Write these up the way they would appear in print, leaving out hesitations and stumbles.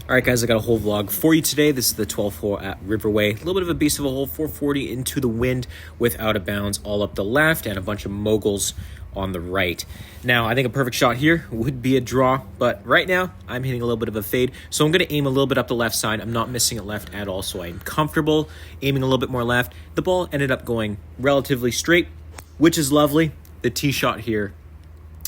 All right, guys, I got a whole vlog for you today. This is the 12th hole at Riverway. A little bit of a beast of a hole, 440 into the wind with out of bounds all up the left and a bunch of moguls on the right. Now, I think a perfect shot here would be a draw, but right now I'm hitting a little bit of a fade. So I'm going to aim a little bit up the left side. I'm not missing it left at all, so I'm comfortable aiming a little bit more left. The ball ended up going relatively straight, which is lovely. The tee shot here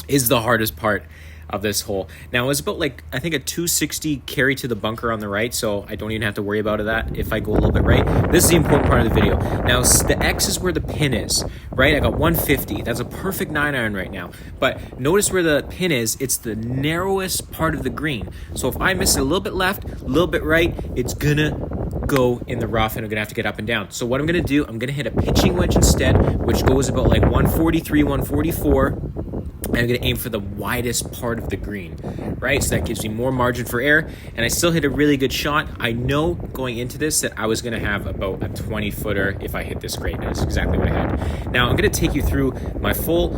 is the hardest part of this hole. Now, it was about like, I think a 260 carry to the bunker on the right, so I don't even have to worry about that if I go a little bit right. This is the important part of the video. Now, the X is where the pin is, right? I got 150. That's a perfect 9-iron right now. But notice where the pin is. It's the narrowest part of the green. So if I miss it a little bit left, a little bit right, it's gonna go in the rough and I'm gonna have to get up and down. So what I'm gonna do, I'm gonna hit a pitching wedge instead, which goes about like 143, 144. And I'm going to aim for the widest part of the green, right? So that gives me more margin for error. And I still hit a really good shot. I know going into this that I was going to have about a 20-footer if I hit this great. That's exactly what I had. Now, I'm going to take you through my full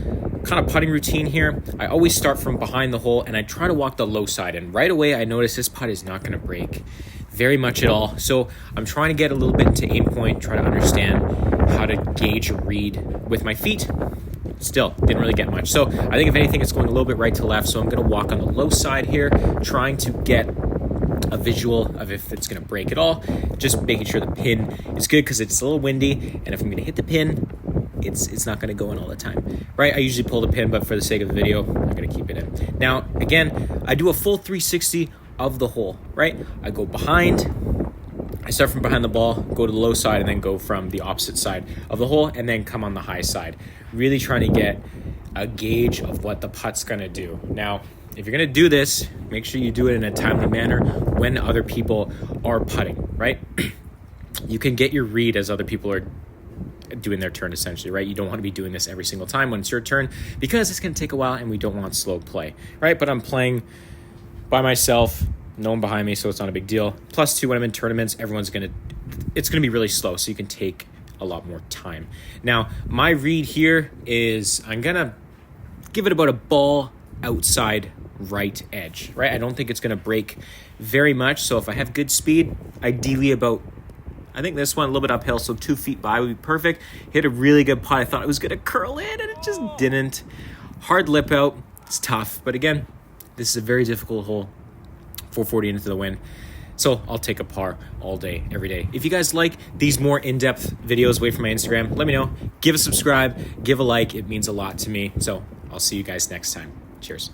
kind of putting routine here. I always start from behind the hole, and I try to walk the low side. And right away, I notice this putt is not going to break very much at all. So I'm trying to get a little bit into aim point, try to understand how to gauge a read with my feet. Still didn't really get much. So I think if anything, it's going a little bit right to left. So I'm going to walk on the low side here, trying to get a visual of if it's going to break at all. Just making sure the pin is good because it's a little windy. And if I'm going to hit the pin, it's not going to go in all the time, right? I usually pull the pin, but for the sake of the video, I'm going to keep it in. Now, again, I do a full 360 of the hole, right? I go behind. I start from behind the ball, go to the low side, and then go from the opposite side of the hole, and then come on the high side. Really trying to get a gauge of what the putt's going to do. Now, if you're going to do this, make sure you do it in a timely manner when other people are putting, right? You can get your read as other people are doing their turn, essentially, right? You don't want to be doing this every single time when it's your turn because it's going to take a while, and we don't want slow play, right? But I'm playing by myself. No one behind me, so it's not a big deal. Plus two, when I'm in tournaments, it's gonna be really slow, so you can take a lot more time. Now, my read here is I'm gonna give it about a ball outside right edge, right? I don't think it's gonna break very much, so if I have good speed, ideally about, I think this one a little bit uphill, so 2 feet by would be perfect. Hit a really good putt. I thought it was gonna curl in, and it just didn't. Hard lip out, it's tough, but again, this is a very difficult hole. 440 into the wind. So I'll take a par all day, every day. If you guys like these more in-depth videos away from my Instagram, let me know. Give a subscribe, give a like. It means a lot to me. So I'll see you guys next time. Cheers.